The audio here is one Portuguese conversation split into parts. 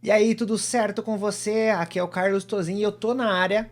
E aí, tudo certo com você? Aqui é o Carlos Tozin e eu tô na área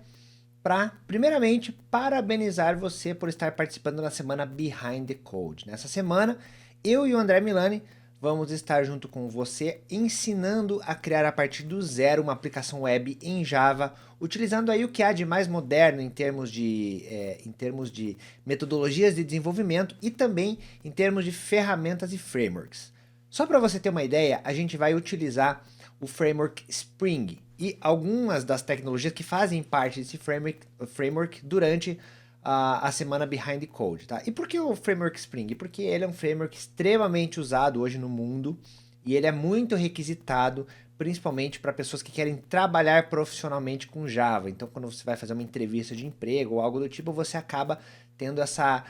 para, primeiramente, parabenizar você por estar participando da semana Behind the Code. Nessa semana, eu e o André Milani vamos estar junto com você ensinando a criar a partir do zero uma aplicação web em Java, utilizando aí o que há de mais moderno em termos de metodologias de desenvolvimento e também em termos de ferramentas e frameworks. Só para você ter uma ideia, a gente vai utilizar o framework Spring e algumas das tecnologias que fazem parte desse framework durante a semana Behind the Code, tá? E por que o framework Spring? Porque ele é um framework extremamente usado hoje no mundo e ele é muito requisitado, principalmente para pessoas que querem trabalhar profissionalmente com Java. Então, quando você vai fazer uma entrevista de emprego ou algo do tipo, você acaba tendo essa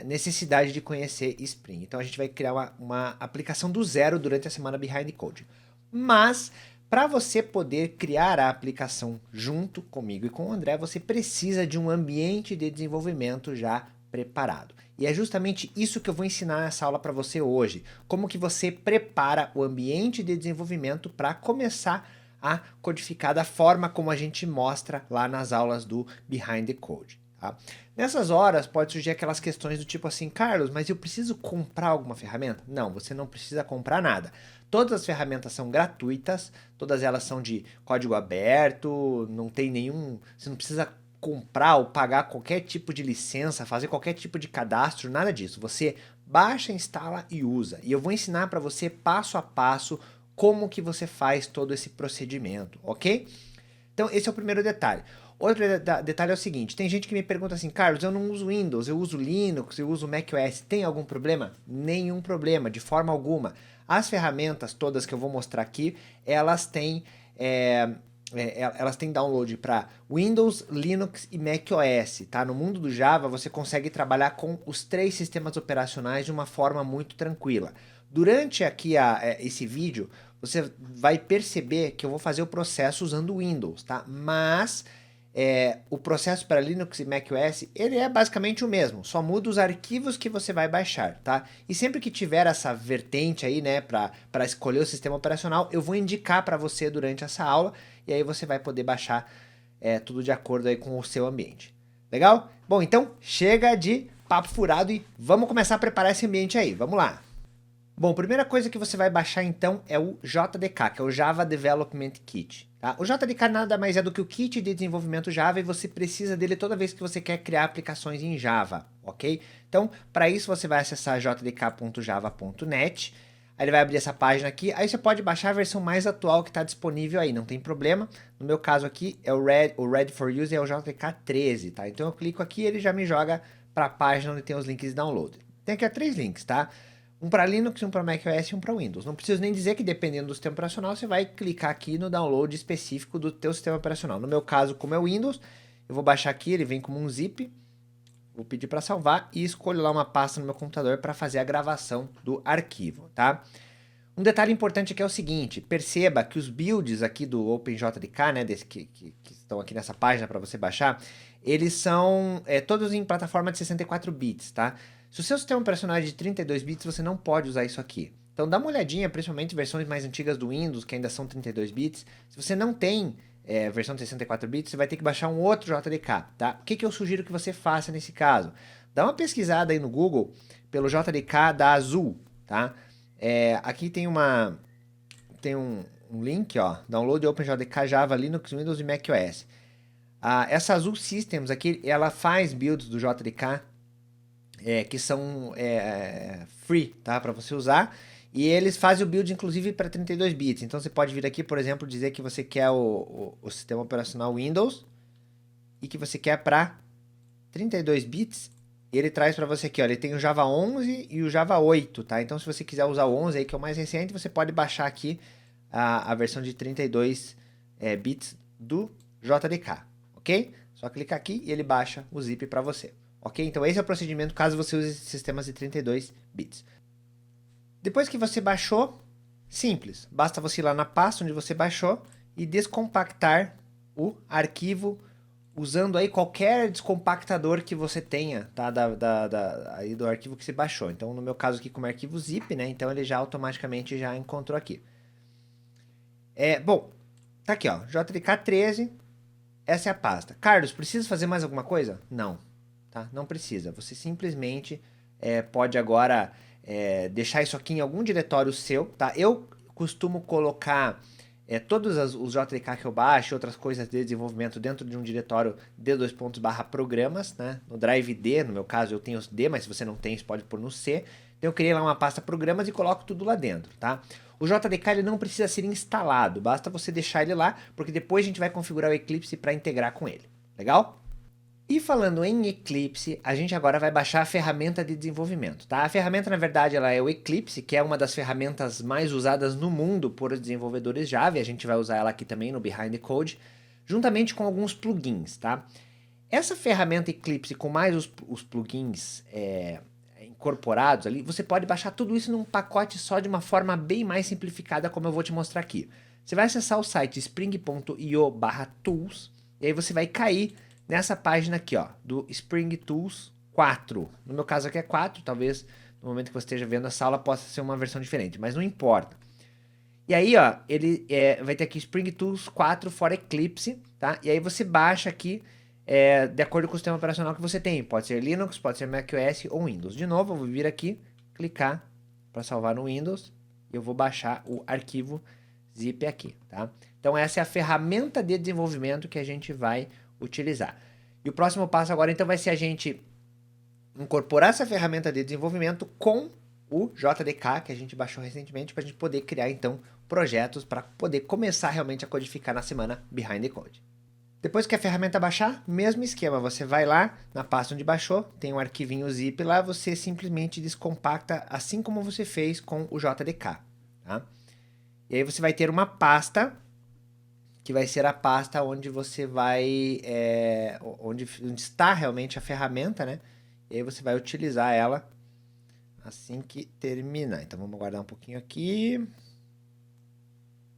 necessidade de conhecer Spring. Então, a gente vai criar uma aplicação do zero durante a semana Behind the Code. Mas, para você poder criar a aplicação junto comigo e com o André, você precisa de um ambiente de desenvolvimento já preparado. E é justamente isso que eu vou ensinar nessa aula para você hoje. Como que você prepara o ambiente de desenvolvimento para começar a codificar da forma como a gente mostra lá nas aulas do Behind the Code. Tá? Nessas horas pode surgir aquelas questões do tipo assim, Carlos, mas eu preciso comprar alguma ferramenta? Não, você não precisa comprar nada. Todas as ferramentas são gratuitas, todas elas são de código aberto, não tem nenhum, você não precisa comprar ou pagar qualquer tipo de licença, fazer qualquer tipo de cadastro, nada disso. Você baixa, instala e usa. E eu vou ensinar para você passo a passo como que você faz todo esse procedimento, ok? Então esse é o primeiro detalhe. Outro detalhe é o seguinte, tem gente que me pergunta assim, Carlos, eu não uso Windows, eu uso Linux, eu uso macOS, tem algum problema? Nenhum problema, de forma alguma. As ferramentas todas que eu vou mostrar aqui, elas têm, elas têm download para Windows, Linux e macOS, tá? No mundo do Java você consegue trabalhar com os três sistemas operacionais de uma forma muito tranquila. Durante aqui esse vídeo, você vai perceber que eu vou fazer o processo usando o Windows, tá? Mas o processo para Linux e macOS, ele é basicamente o mesmo, só muda os arquivos que você vai baixar, tá? E sempre que tiver essa vertente aí, né, para escolher o sistema operacional, eu vou indicar para você durante essa aula, e aí você vai poder baixar tudo de acordo aí com o seu ambiente. Legal? Bom, então chega de papo furado e vamos começar a preparar esse ambiente aí, vamos lá! Bom, a primeira coisa que você vai baixar então é o JDK, que é o Java Development Kit. Tá? O JDK nada mais é do que o kit de desenvolvimento Java e você precisa dele toda vez que você quer criar aplicações em Java, ok? Então, para isso você vai acessar jdk.java.net, aí ele vai abrir essa página aqui, aí você pode baixar a versão mais atual que está disponível aí, não tem problema. No meu caso aqui é o Ready for Use, é o JDK 13, tá? Então eu clico aqui e ele já me joga para a página onde tem os links de download. Tem aqui 3 links, tá? Um para Linux, um para macOS e um para Windows. Não preciso nem dizer que dependendo do sistema operacional, você vai clicar aqui no download específico do teu sistema operacional. No meu caso, como é o Windows, eu vou baixar aqui, ele vem como um zip, vou pedir para salvar e escolho lá uma pasta no meu computador para fazer a gravação do arquivo, tá? Um detalhe importante aqui é o seguinte, perceba que os builds aqui do OpenJDK, né, que estão aqui nessa página para você baixar, eles são todos em plataforma de 64 bits, tá? Se o seu sistema operacional é de 32 bits, você não pode usar isso aqui. Então dá uma olhadinha, principalmente versões mais antigas do Windows, que ainda são 32 bits. Se você não tem versão de 64 bits, você vai ter que baixar um outro JDK, tá? O que eu sugiro que você faça nesse caso? Dá uma pesquisada aí no Google pelo JDK da Azul, tá? Aqui tem um link, ó, Download OpenJDK Java, Linux, Windows e macOS. Essa Azul Systems aqui, ela faz builds do JDK que são free, tá, para você usar. E eles fazem o build, inclusive, para 32 bits. Então, você pode vir aqui, por exemplo, dizer que você quer o sistema operacional Windows e que você quer para 32 bits. Ele traz para você aqui, ó, ele tem o Java 11 e o Java 8, tá? Então, se você quiser usar o 11 aí, que é o mais recente, você pode baixar aqui a versão de 32 bits do JDK, ok? Só clicar aqui e ele baixa o zip para você. Ok? Então esse é o procedimento caso você use sistemas de 32 bits. Depois que você baixou, simples. Basta você ir lá na pasta onde você baixou e descompactar o arquivo usando aí qualquer descompactador que você tenha, tá? Aí do arquivo que você baixou. Então no meu caso aqui como arquivo zip, né? Então ele já automaticamente já encontrou aqui. Bom, tá aqui, ó, JDK 13, essa é a pasta. Carlos, precisa fazer mais alguma coisa? Não, tá? Não precisa. Você simplesmente pode agora deixar isso aqui em algum diretório seu, tá? Eu costumo colocar todos os JDK que eu baixo e outras coisas de desenvolvimento dentro de um diretório d:/programas, né? No drive D, no meu caso eu tenho os D, mas se você não tem, você pode pôr no C. Então eu criei lá uma pasta programas e coloco tudo lá dentro, tá? O JDK ele não precisa ser instalado, basta você deixar ele lá, porque depois a gente vai configurar o Eclipse para integrar com ele. Legal? E falando em Eclipse, a gente agora vai baixar a ferramenta de desenvolvimento, tá? A ferramenta, na verdade, ela é o Eclipse, que é uma das ferramentas mais usadas no mundo por desenvolvedores Java, e a gente vai usar ela aqui também no Behind the Code, juntamente com alguns plugins, tá? Essa ferramenta Eclipse com mais os plugins incorporados ali, você pode baixar tudo isso num pacote só de uma forma bem mais simplificada, como eu vou te mostrar aqui. Você vai acessar o site spring.io/tools, e aí você vai cair nessa página aqui, ó, do Spring Tools 4. No meu caso aqui é 4, talvez no momento que você esteja vendo essa aula possa ser uma versão diferente, mas não importa. E aí, ó, ele vai ter aqui Spring Tools 4 for Eclipse, tá? E aí você baixa aqui de acordo com o sistema operacional que você tem. Pode ser Linux, pode ser macOS ou Windows. De novo, eu vou vir aqui, clicar para salvar no Windows e eu vou baixar o arquivo zip aqui, tá? Então essa é a ferramenta de desenvolvimento que a gente vai utilizar. E o próximo passo agora então vai ser a gente incorporar essa ferramenta de desenvolvimento com o JDK que a gente baixou recentemente para a gente poder criar então projetos para poder começar realmente a codificar na semana Behind the Code. Depois que a ferramenta baixar, mesmo esquema, você vai lá na pasta onde baixou, tem um arquivinho zip lá, você simplesmente descompacta assim como você fez com o JDK, tá? E aí você vai ter uma pasta que vai ser a pasta onde você vai, onde está realmente a ferramenta, né? E aí você vai utilizar ela assim que terminar. Então vamos aguardar um pouquinho aqui.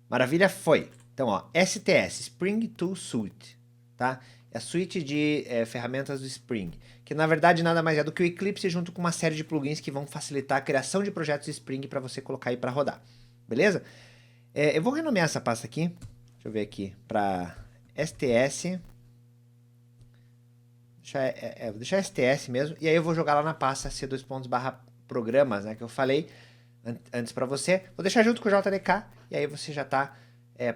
Maravilha, foi. Então, ó, STS, Spring Tool Suite, tá? É a suite de ferramentas do Spring, que na verdade nada mais é do que o Eclipse junto com uma série de plugins que vão facilitar a criação de projetos Spring para você colocar aí para rodar, beleza? Eu vou renomear essa pasta aqui, deixa eu ver aqui, para STS, vou deixar STS mesmo, e aí eu vou jogar lá na pasta C2./programas, né, que eu falei antes para você, vou deixar junto com o JDK, e aí você já está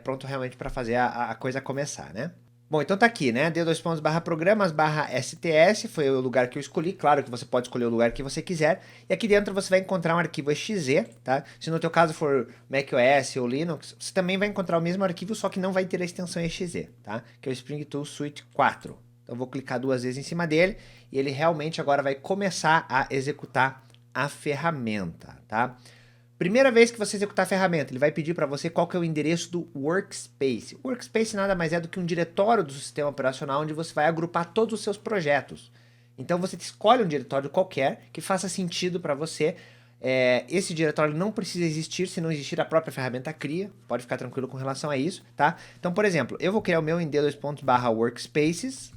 pronto realmente para fazer a coisa começar, né? Bom, então tá aqui, né? D:/programas/STS foi o lugar que eu escolhi. Claro que você pode escolher o lugar que você quiser. E aqui dentro você vai encontrar um arquivo exe, tá? Se no teu caso for macOS ou Linux, você também vai encontrar o mesmo arquivo, só que não vai ter a extensão exe, tá? Que é o Spring Tool Suite 4. Então eu vou clicar 2 vezes em cima dele e ele realmente agora vai começar a executar a ferramenta, tá? Primeira vez que você executar a ferramenta, ele vai pedir para você qual que é o endereço do Workspace. O Workspace nada mais é do que um diretório do sistema operacional onde você vai agrupar todos os seus projetos. Então você escolhe um diretório qualquer que faça sentido para você. Esse diretório não precisa existir, se não existir a própria ferramenta cria, pode ficar tranquilo com relação a isso, tá? Então, por exemplo, eu vou criar o meu em d:/workspaces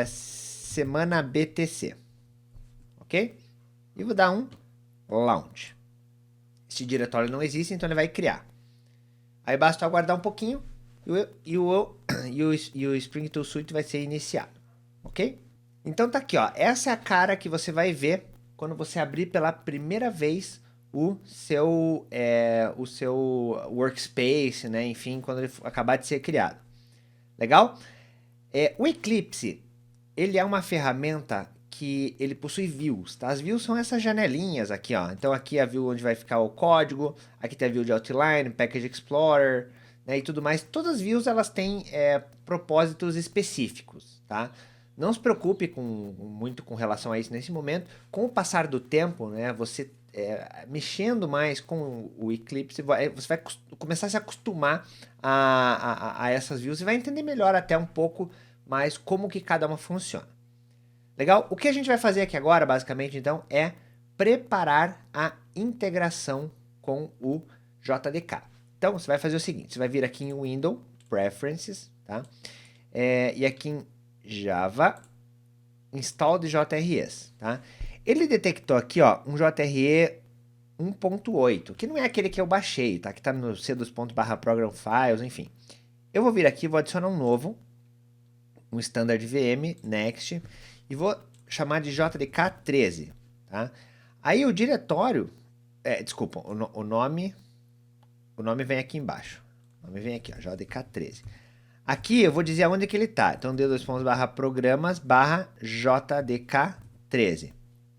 semana BTC, ok? E vou dar um launch. Esse diretório não existe, então ele vai criar. Aí basta aguardar um pouquinho e o Spring Tool Suite vai ser iniciado, ok? Então tá aqui, ó. Essa é a cara que você vai ver quando você abrir pela primeira vez o seu workspace, né? Enfim, quando ele acabar de ser criado. Legal? O Eclipse, ele é uma ferramenta que ele possui views, tá? As views são essas janelinhas aqui, ó. Então aqui é a view onde vai ficar o código, aqui tem a view de outline, package explorer, né, e tudo mais. Todas as views elas têm propósitos específicos, tá? Não se preocupe muito com relação a isso nesse momento. Com o passar do tempo, né, você mexendo mais com o Eclipse, você vai começar a se acostumar a essas views e vai entender melhor até um pouco mais como que cada uma funciona. Legal? O que a gente vai fazer aqui agora, basicamente, então, é preparar a integração com o JDK. Então, você vai fazer o seguinte, você vai vir aqui em Windows, Preferences, tá? E aqui em Java, Install de JREs, tá? Ele detectou aqui, ó, um JRE 1.8, que não é aquele que eu baixei, tá? Que está no c2.barra program files, enfim. Eu vou vir aqui, vou adicionar um novo, um standard VM, next, e vou chamar de JDK13, tá? Aí o diretório, desculpa, o nome vem aqui embaixo. O nome vem aqui, ó, JDK13. Aqui eu vou dizer aonde que ele tá. Então, d2.programas/JDK13,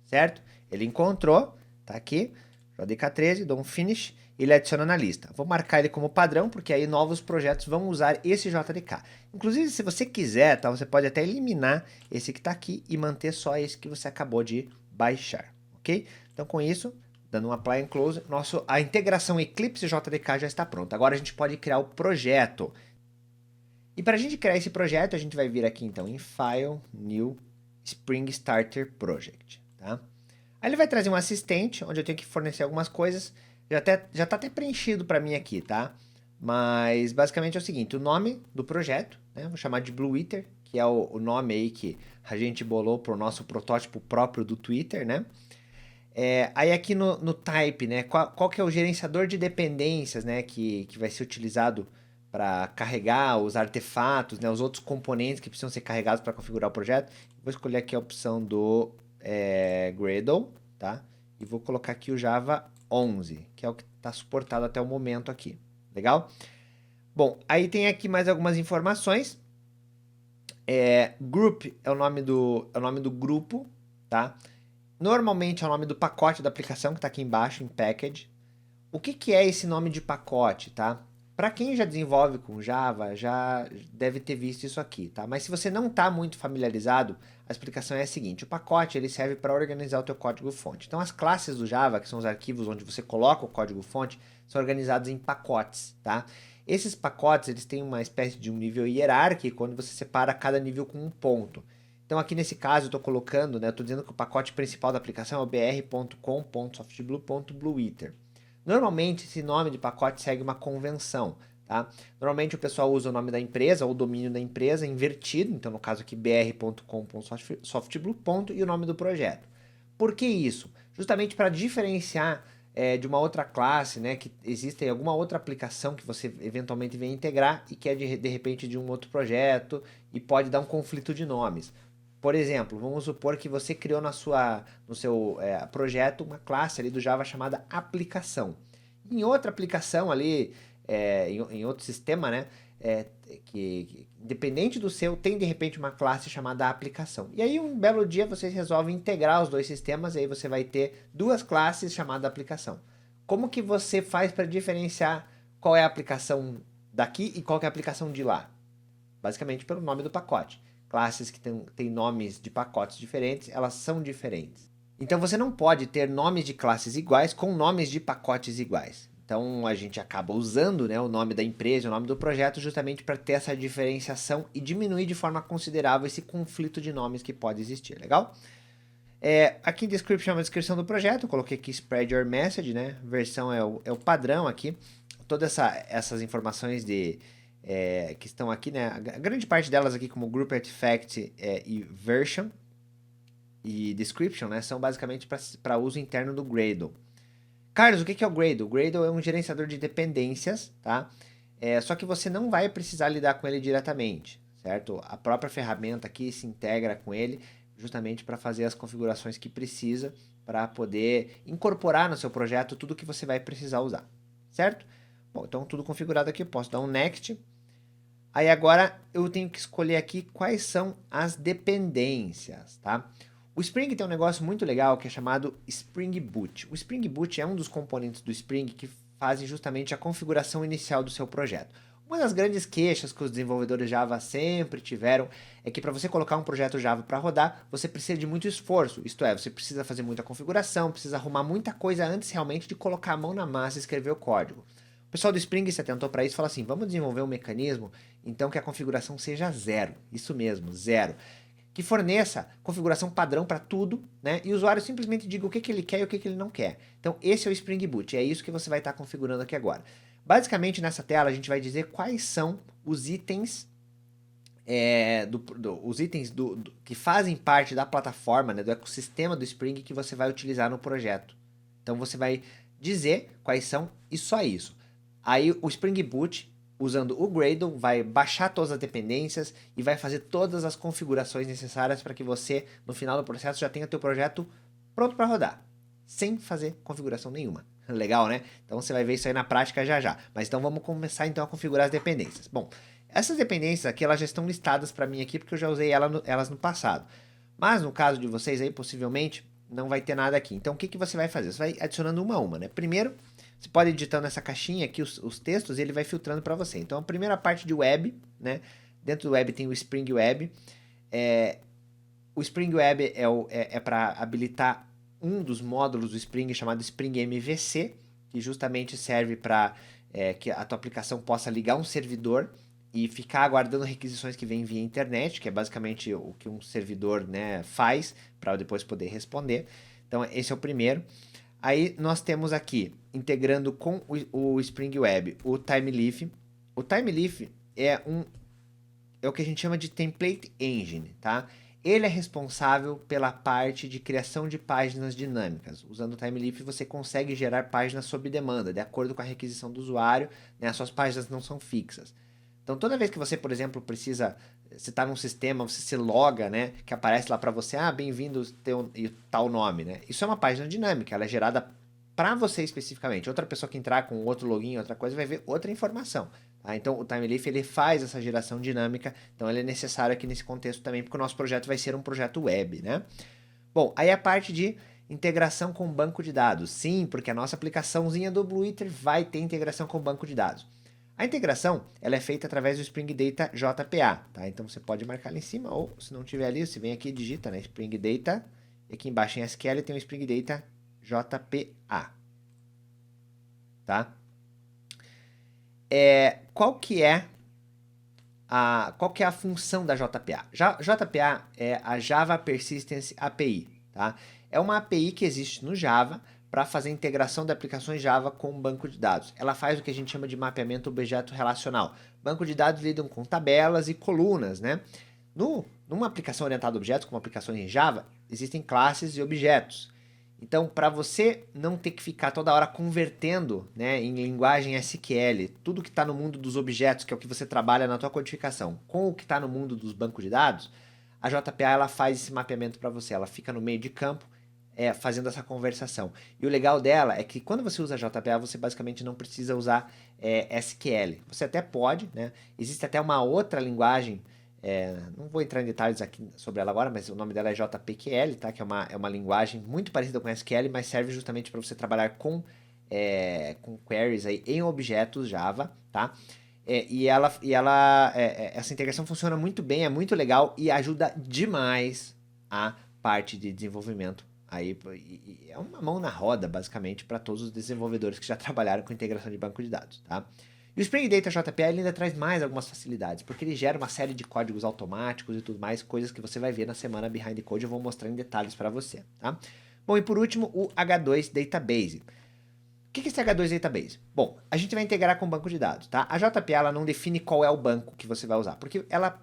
certo? Ele encontrou, tá aqui, JDK13, dou um finish, ele adiciona na lista. Vou marcar ele como padrão, porque aí novos projetos vão usar esse JDK. Inclusive, se você quiser, tá, você pode até eliminar esse que está aqui e manter só esse que você acabou de baixar, ok? Então, com isso, dando um apply and close, a integração Eclipse JDK já está pronta. Agora a gente pode criar o projeto. E para a gente criar esse projeto, a gente vai vir aqui então em File, New, Spring Starter Project, tá? Aí ele vai trazer um assistente, onde eu tenho que fornecer algumas coisas. Já está até preenchido para mim aqui, tá? Mas basicamente é o seguinte, o nome do projeto, né? Vou chamar de Blue Ether, que é o nome aí que a gente bolou para o nosso protótipo próprio do Twitter, né? Aí aqui no type, né? Qual que é o gerenciador de dependências, né? Que vai ser utilizado para carregar os artefatos, né? Os outros componentes que precisam ser carregados para configurar o projeto. Vou escolher aqui a opção do Gradle, tá? E vou colocar aqui o Java 11, que é o que está suportado até o momento aqui. Legal? Bom, aí tem aqui mais algumas informações. Group é o nome do grupo, tá? Normalmente é o nome do pacote da aplicação que está aqui embaixo em package. O que é esse nome de pacote, tá? Para quem já desenvolve com Java, já deve ter visto isso aqui, tá? Mas se você não está muito familiarizado, a explicação é a seguinte: o pacote ele serve para organizar o teu código-fonte. Então, as classes do Java, que são os arquivos onde você coloca o código-fonte, são organizados em pacotes, tá? Esses pacotes eles têm uma espécie de um nível hierárquico, onde você separa cada nível com um ponto. Então, aqui nesse caso, eu estou colocando, né? Eu estou dizendo que o pacote principal da aplicação é o br.com.softblue.blueether. Normalmente, esse nome de pacote segue uma convenção, tá? Normalmente, o pessoal usa o nome da empresa ou o domínio da empresa invertido, então, no caso aqui, br.com.softblue, e o nome do projeto. Por que isso? Justamente para diferenciar de uma outra classe, né, que existe alguma outra aplicação que você eventualmente vem integrar e que é de repente de um outro projeto e pode dar um conflito de nomes. Por exemplo, vamos supor que você criou no seu projeto uma classe ali do Java chamada aplicação. Em outra aplicação ali, em outro sistema, né, que independente do seu, tem de repente uma classe chamada aplicação. E aí um belo dia vocês resolvem integrar os dois sistemas e aí você vai ter duas classes chamadas aplicação. Como que você faz para diferenciar qual é a aplicação daqui e qual é a aplicação de lá? Basicamente pelo nome do pacote. Classes que têm nomes de pacotes diferentes, elas são diferentes. Então você não pode ter nomes de classes iguais com nomes de pacotes iguais. Então a gente acaba usando, né, o nome da empresa, o nome do projeto, justamente para ter essa diferenciação e diminuir de forma considerável esse conflito de nomes que pode existir, legal? Aqui em description é uma descrição do projeto, eu coloquei aqui spread your message, né? Versão é o padrão aqui. Todas essas informações que estão aqui, né? A grande parte delas aqui, como group artifact e version e description, né? São basicamente para uso interno do Gradle. Carlos, o que é o Gradle? O Gradle é um gerenciador de dependências, tá? Só que você não vai precisar lidar com ele diretamente, certo? A própria ferramenta aqui se integra com ele justamente para fazer as configurações que precisa para poder incorporar no seu projeto tudo que você vai precisar usar, certo? Bom, então tudo configurado aqui, eu posso dar um next. Aí agora eu tenho que escolher aqui quais são as dependências, tá? O Spring tem um negócio muito legal que é chamado Spring Boot. O Spring Boot é um dos componentes do Spring que fazem justamente a configuração inicial do seu projeto. Uma das grandes queixas que os desenvolvedores Java sempre tiveram é que para você colocar um projeto Java para rodar, você precisa de muito esforço. Isto é, você precisa fazer muita configuração, precisa arrumar muita coisa antes realmente de colocar a mão na massa e escrever o código. O pessoal do Spring se atentou para isso e falou assim, vamos desenvolver um mecanismo então que a configuração seja zero. Isso mesmo, zero. Que forneça configuração padrão para tudo, né? E o usuário simplesmente diga o que ele quer e o que ele não quer. Então, esse é o Spring Boot, é isso que você vai estar configurando aqui agora. Basicamente, nessa tela, a gente vai dizer quais são os itens, que fazem parte da plataforma, né, do ecossistema do Spring que você vai utilizar no projeto. Então, você vai dizer quais são e só isso. Aí o Spring Boot, usando o Gradle, vai baixar todas as dependências e vai fazer todas as configurações necessárias para que você, no final do processo, já tenha teu projeto pronto para rodar, sem fazer configuração nenhuma. Legal, né? Então você vai ver isso aí na prática já já. Mas então vamos começar então a configurar as dependências. Bom, essas dependências aqui, elas já estão listadas para mim aqui, porque eu já usei elas no passado. Mas no caso de vocês aí, possivelmente, não vai ter nada aqui. Então o que você vai fazer? Você vai adicionando uma a uma, né? Primeiro, você pode editar nessa caixinha aqui os textos e ele vai filtrando para você. Então a primeira parte de web, né? Dentro do web tem o Spring Web. O Spring Web é para habilitar um dos módulos do Spring chamado Spring MVC, que justamente serve para que a tua aplicação possa ligar um servidor e ficar aguardando requisições que vêm via internet, que é basicamente o que um servidor, né, faz para depois poder responder. Então esse é o primeiro. Aí nós temos aqui, integrando com o Spring Web, o TimeLeaf. O TimeLeaf é o que a gente chama de Template Engine, tá? Ele é responsável pela parte de criação de páginas dinâmicas. Usando o TimeLeaf você consegue gerar páginas sob demanda, de acordo com a requisição do usuário, né? As suas páginas não são fixas. Então toda vez que você, por exemplo, você está num sistema, você se loga, né? Que aparece lá para você, bem-vindo e tal nome, né? Isso é uma página dinâmica, ela é gerada para você especificamente. Outra pessoa que entrar com outro login, outra coisa, vai ver outra informação. Tá? Então o TimeLeaf ele faz essa geração dinâmica, então ele é necessário aqui nesse contexto também, porque o nosso projeto vai ser um projeto web, né? Bom, aí a parte de integração com banco de dados. Sim, porque a nossa aplicaçãozinha do Blueiter vai ter integração com banco de dados. A integração ela é feita através do Spring Data JPA, tá? Então você pode marcar ali em cima, ou se não tiver ali, você vem aqui e digita, né? Spring Data, e aqui embaixo em SQL tem o Spring Data JPA, tá? Qual que é a função da JPA? JPA é a Java Persistence API, tá? É uma API que existe no Java para fazer a integração de aplicações Java com um banco de dados. Ela faz o que a gente chama de mapeamento objeto relacional. Banco de dados lidam com tabelas e colunas, né? Numa aplicação orientada a objetos, como aplicações em Java, existem classes e objetos. Então, para você não ter que ficar toda hora convertendo, né, em linguagem SQL, tudo que está no mundo dos objetos, que é o que você trabalha na tua codificação, com o que está no mundo dos bancos de dados, a JPA ela faz esse mapeamento para você. Ela fica no meio de campo, fazendo essa conversação. E o legal dela é que quando você usa JPA, você basicamente não precisa usar SQL. Você até pode, né? Existe até uma outra linguagem, não vou entrar em detalhes aqui sobre ela agora, mas o nome dela é JPQL, tá? Que é uma linguagem muito parecida com SQL, mas serve justamente para você trabalhar com queries aí em objetos Java, tá? Essa integração funciona muito bem, é muito legal e ajuda demais a parte de desenvolvimento. Aí é uma mão na roda, basicamente, para todos os desenvolvedores que já trabalharam com integração de banco de dados, tá? E o Spring Data JPA ele ainda traz mais algumas facilidades, porque ele gera uma série de códigos automáticos e tudo mais, coisas que você vai ver na semana Behind the Code, eu vou mostrar em detalhes para você, tá? Bom, e por último, o H2 Database. O que é esse H2 Database? Bom, a gente vai integrar com o banco de dados, tá? A JPA ela não define qual é o banco que você vai usar, porque ela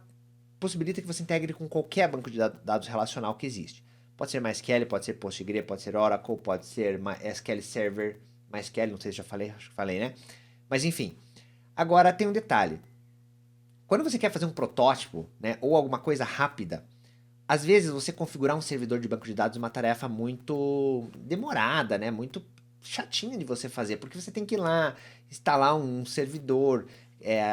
possibilita que você integre com qualquer banco de dados relacional que existe. Pode ser MySQL, pode ser PostgreSQL, pode ser Oracle, pode ser SQL Server, MySQL, não sei se já falei, acho que falei, né? Mas enfim, agora tem um detalhe. Quando você quer fazer um protótipo, né, ou alguma coisa rápida, às vezes você configurar um servidor de banco de dados é uma tarefa muito demorada, né, muito chatinha de você fazer, porque você tem que ir lá, instalar um servidor,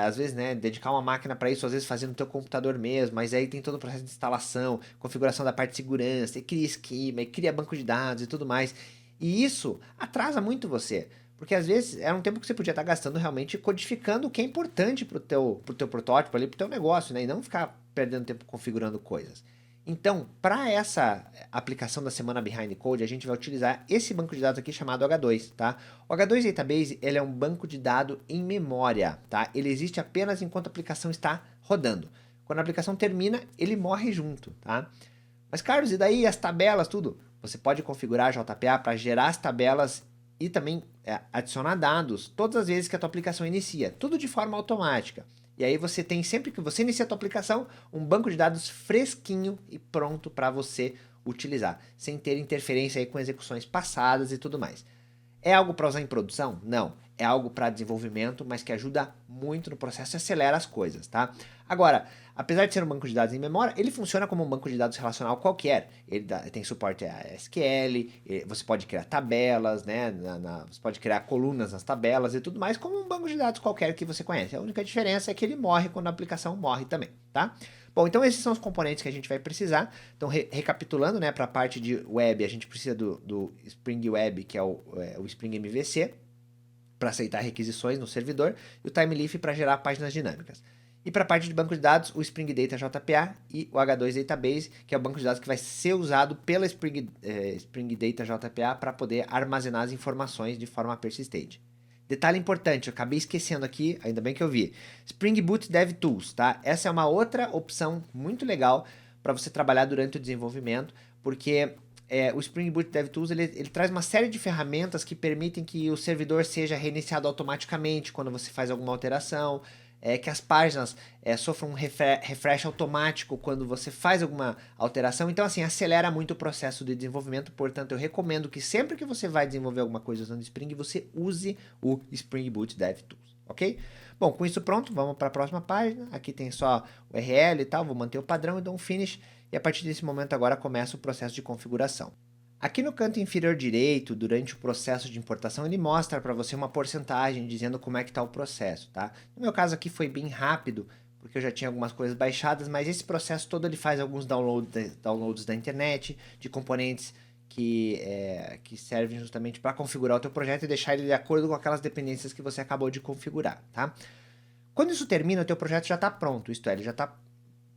às vezes, né, dedicar uma máquina para isso, às vezes fazer no teu computador mesmo, mas aí tem todo o processo de instalação, configuração da parte de segurança, e cria esquema, e cria banco de dados e tudo mais. E isso atrasa muito você, porque às vezes era um tempo que você podia estar gastando realmente codificando o que é importante pro teu protótipo ali, pro teu negócio, né, e não ficar perdendo tempo configurando coisas. Então, para essa aplicação da semana Behind the Code, a gente vai utilizar esse banco de dados aqui chamado H2, tá? O H2 Database, ele é um banco de dados em memória, tá? Ele existe apenas enquanto a aplicação está rodando. Quando a aplicação termina, ele morre junto, tá? Mas, Carlos, e daí as tabelas, tudo? Você pode configurar a JPA para gerar as tabelas e também adicionar dados todas as vezes que a tua aplicação inicia, tudo de forma automática. E aí você tem, sempre que você inicia a tua aplicação, um banco de dados fresquinho e pronto para você utilizar, sem ter interferência aí com execuções passadas e tudo mais. É algo para usar em produção? Não. É algo para desenvolvimento, mas que ajuda muito no processo e acelera as coisas, tá? Agora, apesar de ser um banco de dados em memória, ele funciona como um banco de dados relacional qualquer. Ele tem suporte a SQL, você pode criar tabelas, né? Você pode criar colunas nas tabelas e tudo mais, como um banco de dados qualquer que você conhece. A única diferença é que ele morre quando a aplicação morre também, tá? Bom, então esses são os componentes que a gente vai precisar. Então, recapitulando, né, para a parte de web, a gente precisa do Spring Web, que é o Spring MVC, para aceitar requisições no servidor, e o TimeLeaf para gerar páginas dinâmicas. E para a parte de banco de dados, o Spring Data JPA e o H2 Database, que é o banco de dados que vai ser usado pela Spring Data JPA para poder armazenar as informações de forma persistente. Detalhe importante, eu acabei esquecendo aqui, ainda bem que eu vi. Spring Boot DevTools, tá? Essa é uma outra opção muito legal para você trabalhar durante o desenvolvimento, porque o Spring Boot DevTools ele traz uma série de ferramentas que permitem que o servidor seja reiniciado automaticamente quando você faz alguma alteração, que as páginas sofram um refresh automático quando você faz alguma alteração. Então, assim, acelera muito o processo de desenvolvimento. Portanto, eu recomendo que sempre que você vai desenvolver alguma coisa usando Spring, você use o Spring Boot DevTools, ok? Bom, com isso pronto, vamos para a próxima página. Aqui tem só o URL e tal, vou manter o padrão e dou um Finish. E a partir desse momento agora começa o processo de configuração. Aqui no canto inferior direito, durante o processo de importação, ele mostra para você uma porcentagem dizendo como é que está o processo, tá? No meu caso aqui foi bem rápido, porque eu já tinha algumas coisas baixadas, mas esse processo todo ele faz alguns downloads da internet, de componentes que servem justamente para configurar o teu projeto e deixar ele de acordo com aquelas dependências que você acabou de configurar, tá? Quando isso termina, o teu projeto já está pronto, isto é, ele já está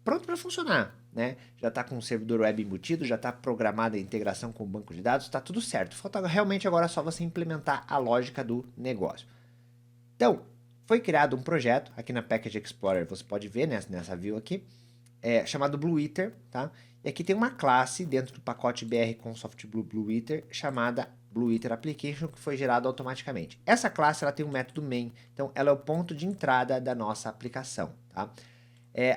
pronto para funcionar, né? Já está com o servidor web embutido, já está programada a integração com o banco de dados, está tudo certo. Falta realmente agora só você implementar a lógica do negócio. Então, foi criado um projeto, aqui na Package Explorer você pode ver nessa view aqui, chamado BlueIther, tá? E aqui tem uma classe dentro do pacote BR Consoft BlueIther chamada BlueIther Application, que foi gerada automaticamente. Essa classe ela tem um método main, então ela é o ponto de entrada da nossa aplicação, tá?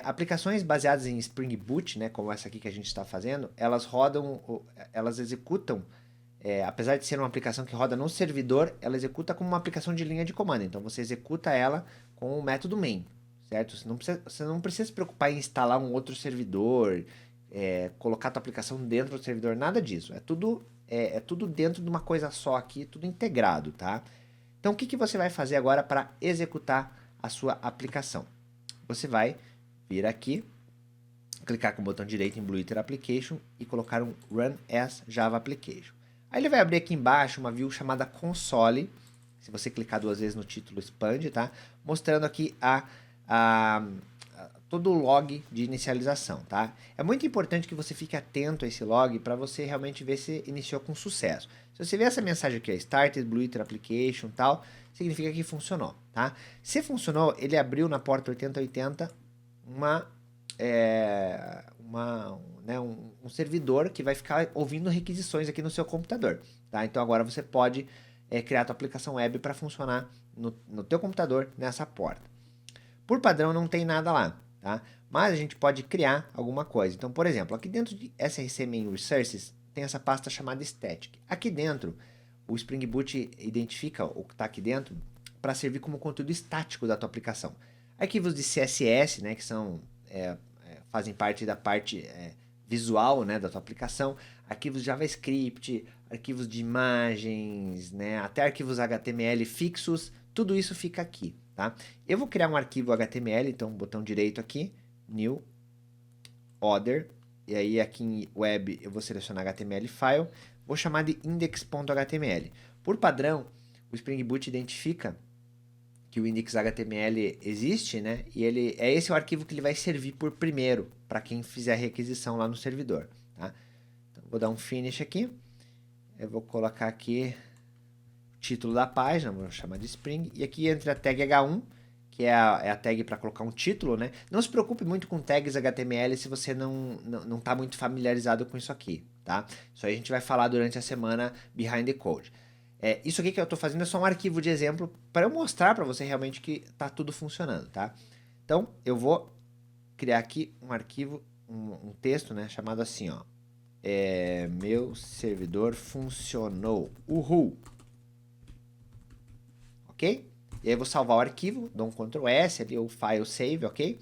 Aplicações baseadas em Spring Boot, né, como essa aqui que a gente está fazendo, elas executam, apesar de ser uma aplicação que roda no servidor, ela executa como uma aplicação de linha de comando. Então você executa ela com o método main, certo? Você não precisa se preocupar em instalar um outro servidor, colocar a tua aplicação dentro do servidor, nada disso. É tudo dentro de uma coisa só aqui, tudo integrado, tá? Então o que você vai fazer agora para executar a sua aplicação? Você vai vir aqui, clicar com o botão direito em BlueIther Application e colocar um Run as Java Application. Aí ele vai abrir aqui embaixo uma view chamada Console. Se você clicar duas vezes no título, expande, tá? Mostrando aqui todo o log de inicialização, tá? É muito importante que você fique atento a esse log para você realmente ver se iniciou com sucesso. Se você ver essa mensagem aqui, Started BlueIther Application e tal, significa que funcionou, tá? Se funcionou, ele abriu na porta 8080 um servidor que vai ficar ouvindo requisições aqui no seu computador, tá? Então agora você pode criar a tua aplicação web para funcionar no teu computador nessa porta. Por padrão não tem nada lá, tá? Mas a gente pode criar alguma coisa. Então, por exemplo, aqui dentro de SRC Main Resources tem essa pasta chamada Static. Aqui dentro, o Spring Boot identifica o que está aqui dentro para servir como conteúdo estático da tua aplicação. Arquivos de CSS, né, que fazem parte da parte visual, né, da tua aplicação, arquivos de JavaScript, arquivos de imagens, né, até arquivos HTML fixos, tudo isso fica aqui, tá? Eu vou criar um arquivo HTML, então botão direito aqui, New, Other, e aí aqui em Web eu vou selecionar HTML File, vou chamar de index.html. Por padrão, o Spring Boot identifica que o index.html existe, né? E esse é o arquivo que ele vai servir por primeiro para quem fizer a requisição lá no servidor, tá? Então, vou dar um finish aqui. Eu vou colocar aqui o título da página, vou chamar de Spring. E aqui entre a tag H1, que é a tag para colocar um título, né? Não se preocupe muito com tags HTML se você não está muito familiarizado com isso aqui, tá? Isso aí a gente vai falar durante a semana Behind the Code. Isso aqui que eu estou fazendo é só um arquivo de exemplo para eu mostrar para você realmente que está tudo funcionando, tá? Então, eu vou criar aqui um arquivo, um texto, né, chamado assim, ó. Meu servidor funcionou. Uhul! ok? E aí eu vou salvar o arquivo, dou um Ctrl S ali, o File Save, ok?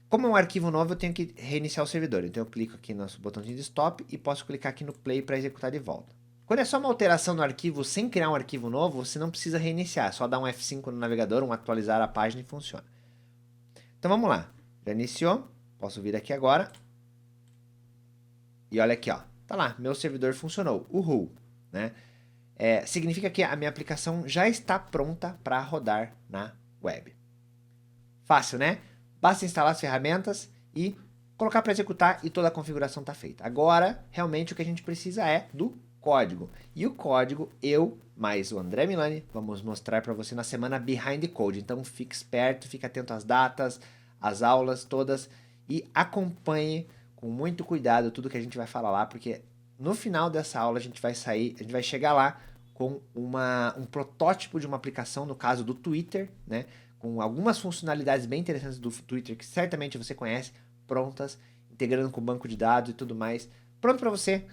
Como é um arquivo novo, eu tenho que reiniciar o servidor. Então eu clico aqui no botãozinho de Stop e posso clicar aqui no Play para executar de volta. Quando é só uma alteração no arquivo sem criar um arquivo novo, você não precisa reiniciar. É só dar um F5 no navegador, um atualizar a página e funciona. Então vamos lá. Já iniciou. Posso vir aqui agora. E olha aqui, ó. Tá lá, meu servidor funcionou. Uhul, né? Significa que a minha aplicação já está pronta para rodar na web. Fácil, né? Basta instalar as ferramentas e colocar para executar e toda a configuração está feita. Agora, realmente o que a gente precisa é do código. E o código, eu mais o André Milani, vamos mostrar para você na semana Behind the Code. Então fique esperto, fique atento às datas, às aulas todas e acompanhe com muito cuidado tudo que a gente vai falar lá, porque no final dessa aula a gente vai chegar lá com um protótipo de uma aplicação, no caso do Twitter, né? Com algumas funcionalidades bem interessantes do Twitter que certamente você conhece, prontas, integrando com o banco de dados e tudo mais, pronto para você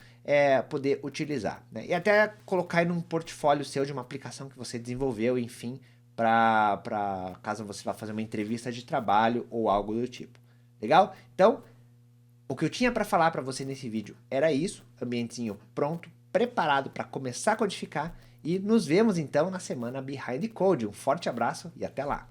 poder utilizar, né? E até colocar aí num portfólio seu de uma aplicação que você desenvolveu, enfim, para caso você vá fazer uma entrevista de trabalho ou algo do tipo. Legal? Então, o que eu tinha para falar para você nesse vídeo era isso, ambientezinho pronto, preparado para começar a codificar e nos vemos então na semana Behind the Code. Um forte abraço e até lá!